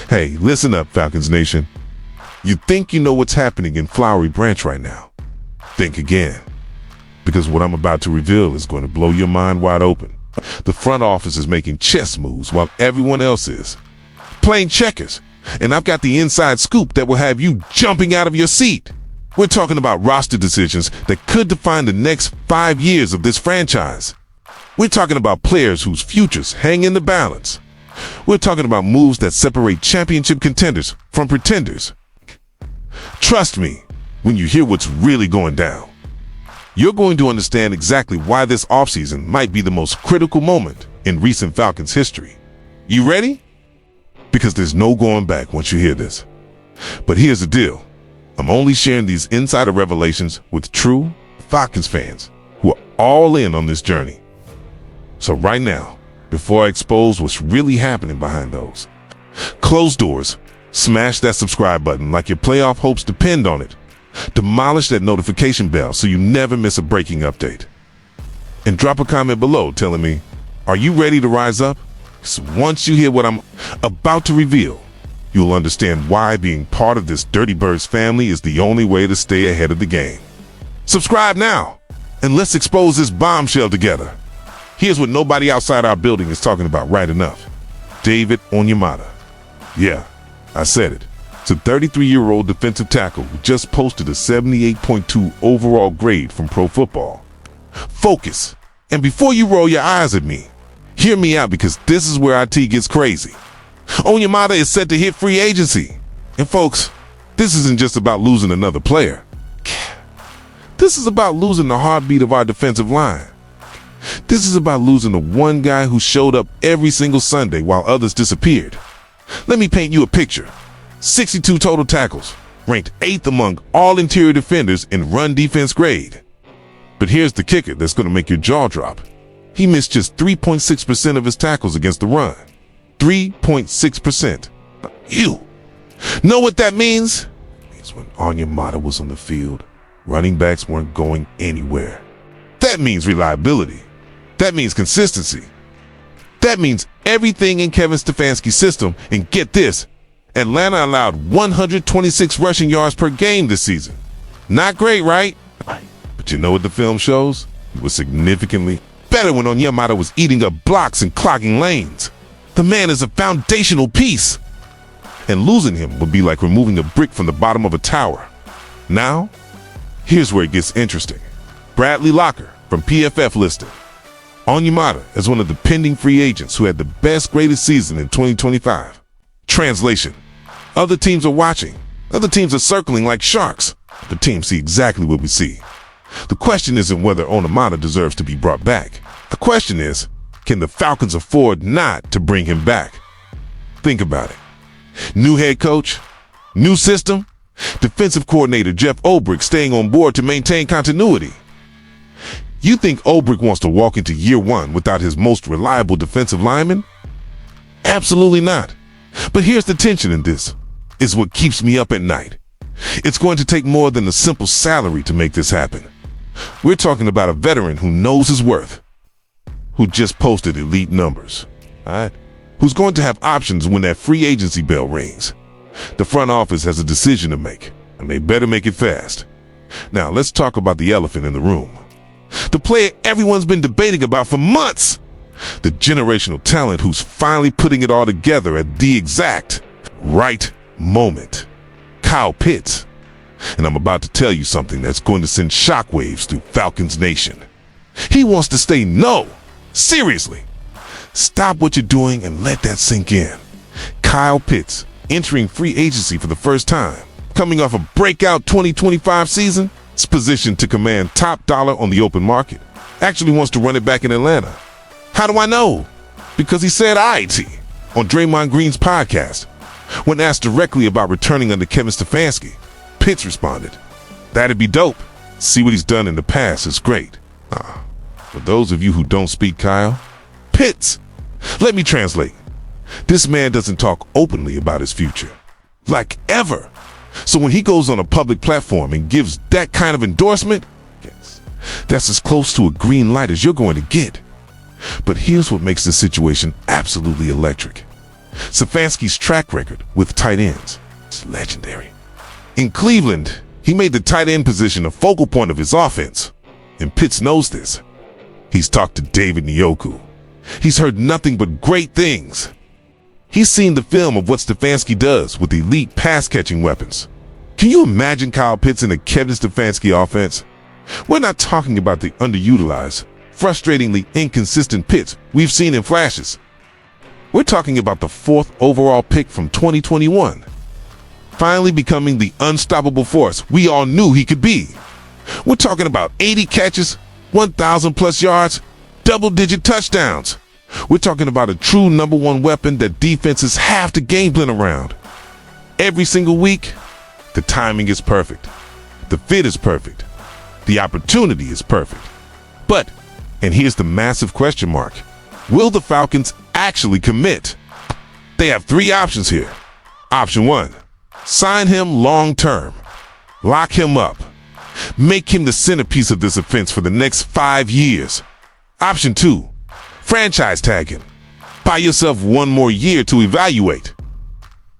Hey, listen up, Falcons Nation. You think you know what's happening in Flowery Branch right now? Think again. Because what I'm about to reveal is going to blow your mind wide open. The front office is making chess moves while everyone else is playing checkers. And I've got the inside scoop that will have you jumping out of your seat. We're talking about roster decisions that could define the next 5 years of this franchise. We're talking about players whose futures hang in the balance. We're talking about moves that separate championship contenders from pretenders. Trust me, when you hear what's really going down, you're going to understand exactly why this offseason might be the most critical moment in recent Falcons history. You ready? Because there's no going back once you hear this. But here's the deal. I'm only sharing these insider revelations with true Falcons fans who are all in on this journey. So right now, before I expose what's really happening behind those closed doors, smash that subscribe button like your playoff hopes depend on it. Demolish that notification bell so you never miss a breaking update. And drop a comment below telling me, are you ready to rise up? So once you hear what I'm about to reveal, you'll understand why being part of this Dirty Birds family is the only way to stay ahead of the game. Subscribe now, and let's expose this bombshell together. Here's what nobody outside our building is talking about right enough. David Onyemata. Yeah, I said it. It's a 33-year-old defensive tackle who just posted a 78.2 overall grade from Pro Football. Focus. And before you roll your eyes at me, hear me out because this is where IT gets crazy. Onyemata is set to hit free agency. And folks, this isn't just about losing another player. This is about losing the heartbeat of our defensive line. This is about losing the one guy who showed up every single Sunday while others disappeared. Let me paint you a picture. 62 total tackles, ranked 8th among all interior defenders in run defense grade. But here's the kicker that's going to make your jaw drop. He missed just 3.6% of his tackles against the run. 3.6%. You know what that means? It means when Onyemata was on the field, running backs weren't going anywhere. That means reliability. That means consistency. That means everything in Kevin Stefanski's system. And get this, Atlanta allowed 126 rushing yards per game this season. Not great, right? But you know what the film shows? It was significantly better when Onyemata was eating up blocks and clogging lanes. The man is a foundational piece. And losing him would be like removing a brick from the bottom of a tower. Now, here's where it gets interesting. Bradley Locker from PFF listed Onyemata as one of the pending free agents who had the best graded season in 2025. Translation. Other teams are watching. Other teams are circling like sharks. The teams see exactly what we see. The question isn't whether Onyemata deserves to be brought back. The question is, can the Falcons afford not to bring him back? Think about it. New head coach, new system, defensive coordinator Jeff Ulbrich staying on board to maintain continuity. You think Ulbrich wants to walk into year one without his most reliable defensive lineman? Absolutely not. But here's the tension in this. It's what keeps me up at night. It's going to take more than a simple salary to make this happen. We're talking about a veteran who knows his worth, who just posted elite numbers, all right? Who's going to have options when that free agency bell rings. The front office has a decision to make, and they better make it fast. Now, let's talk about the elephant in the room. The player everyone's been debating about for months. The generational talent who's finally putting it all together at the exact right moment. Kyle Pitts. And I'm about to tell you something that's going to send shockwaves through Falcons Nation. He wants to stay no. Seriously. Stop what you're doing and let that sink in. Kyle Pitts, entering free agency for the first time, coming off a breakout 2025 season, is positioned to command top dollar on the open market. Actually wants to run it back in Atlanta. How do I know? Because he said IT on Draymond Green's podcast. When asked directly about returning under Kevin Stefanski, Pitts responded, "That'd be dope. See what he's done in the past is great." For those of you who don't speak Kyle, Pitts, let me translate. This man doesn't talk openly about his future. Like ever. So when he goes on a public platform and gives that kind of endorsement, yes, that's as close to a green light as you're going to get. But here's what makes this situation absolutely electric. Stefanski's track record with tight ends is legendary. In Cleveland, he made the tight end position a focal point of his offense, and Pitts knows this. He's talked to David Njoku. He's heard nothing but great things. He's seen the film of what Stefanski does with elite pass-catching weapons. Can you imagine Kyle Pitts in a Kevin Stefanski offense? We're not talking about the underutilized, frustratingly inconsistent Pitts we've seen in flashes. We're talking about the 4th overall pick from 2021, finally becoming the unstoppable force we all knew he could be. We're talking about 80 catches, 1,000 plus yards, double-digit touchdowns. We're talking about a true number one weapon that defenses have to game plan around. Every single week, the timing is perfect. The fit is perfect. The opportunity is perfect. But, and here's the massive question mark, will the Falcons actually commit? They have 3 options here. Option 1, sign him long-term. Lock him up. Make him the centerpiece of this offense for the next 5 years. Option 2, franchise tag him. Buy yourself 1 more year to evaluate,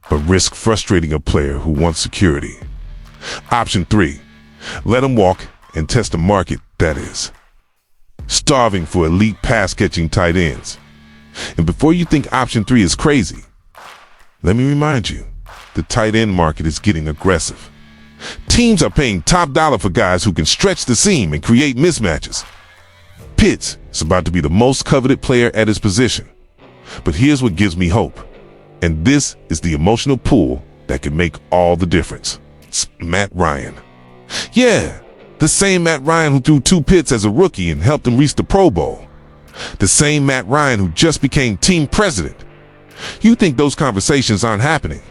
but risk frustrating a player who wants security. Option 3, let him walk and test the market that is starving for elite pass-catching tight ends. And before you think option 3 is crazy, let me remind you, the tight end market is getting aggressive. Teams are paying top dollar for guys who can stretch the seam and create mismatches. Pitts is about to be the most coveted player at his position. But here's what gives me hope. And this is the emotional pull that can make all the difference. It's Matt Ryan. Yeah, the same Matt Ryan who threw 2 picks as a rookie and helped him reach the Pro Bowl. The same Matt Ryan who just became team president. You think those conversations aren't happening?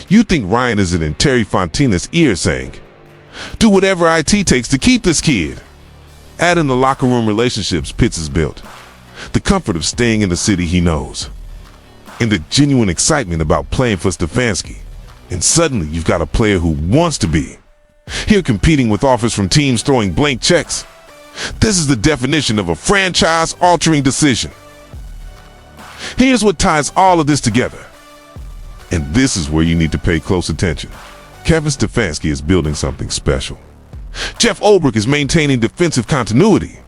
You think Ryan isn't in Terry Fontina's ear saying, do whatever it takes to keep this kid? Add in the locker room relationships Pitts has built, the comfort of staying in the city he knows, and the genuine excitement about playing for Stefanski. And suddenly you've got a player who wants to be here competing with offers from teams throwing blank checks. This is the definition of a franchise-altering decision. Here's what ties all of this together. And this is where you need to pay close attention. Kevin Stefanski is building something special. Jeff Ulbrich is maintaining defensive continuity.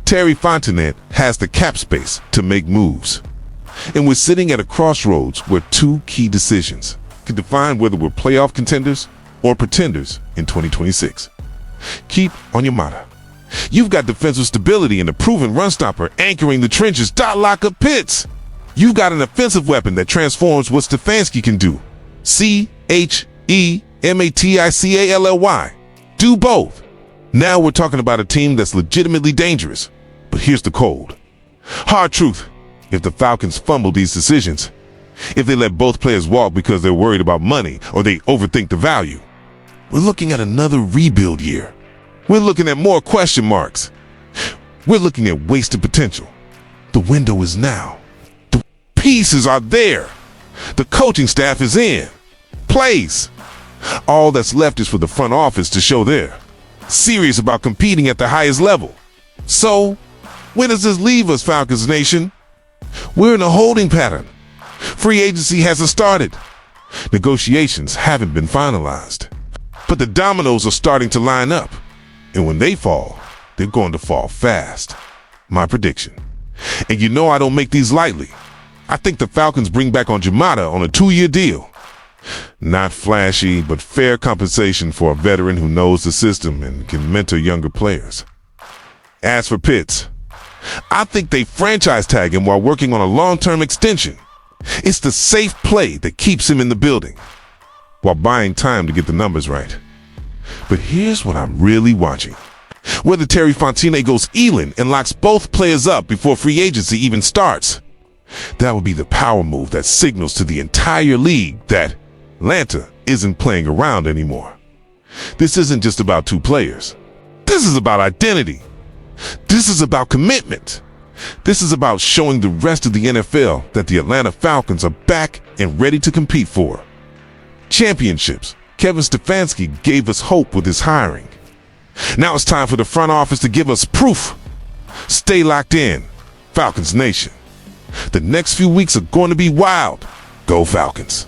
Terry Fontenot has the cap space to make moves. And we're sitting at a crossroads where 2 key decisions can define whether we're playoff contenders or pretenders in 2026. Keep on your motto. You've got defensive stability and a proven run stopper anchoring the trenches. Lock up Pitts. You've got an offensive weapon that transforms what Stefanski can do. CHEMATICALLY. Do both. Now we're talking about a team that's legitimately dangerous. But here's the cold, hard truth. If the Falcons fumble these decisions, if they let both players walk because they're worried about money or they overthink the value, we're looking at another rebuild year. We're looking at more question marks. We're looking at wasted potential. The window is now. The pieces are there. The coaching staff is in place. All that's left is for the front office to show they're serious about competing at the highest level. So, where does this leave us, Falcons Nation? We're in a holding pattern. Free agency hasn't started. Negotiations haven't been finalized. But the dominoes are starting to line up. And when they fall, they're going to fall fast. My prediction. And you know I don't make these lightly. I think the Falcons bring back on Jamada on a 2-year deal. Not flashy, but fair compensation for a veteran who knows the system and can mentor younger players. As for Pitts, I think they franchise tag him while working on a long-term extension. It's the safe play that keeps him in the building, while buying time to get the numbers right. But here's what I'm really watching. Whether Terry Fontenot goes Elin and locks both players up before free agency even starts. That would be the power move that signals to the entire league that Atlanta isn't playing around anymore. This isn't just about 2 players. This is about identity. This is about commitment. This is about showing the rest of the NFL that the Atlanta Falcons are back and ready to compete for championships. Kevin Stefanski gave us hope with his hiring. Now it's time for the front office to give us proof. Stay locked in, Falcons Nation. The next few weeks are going to be wild. Go Falcons.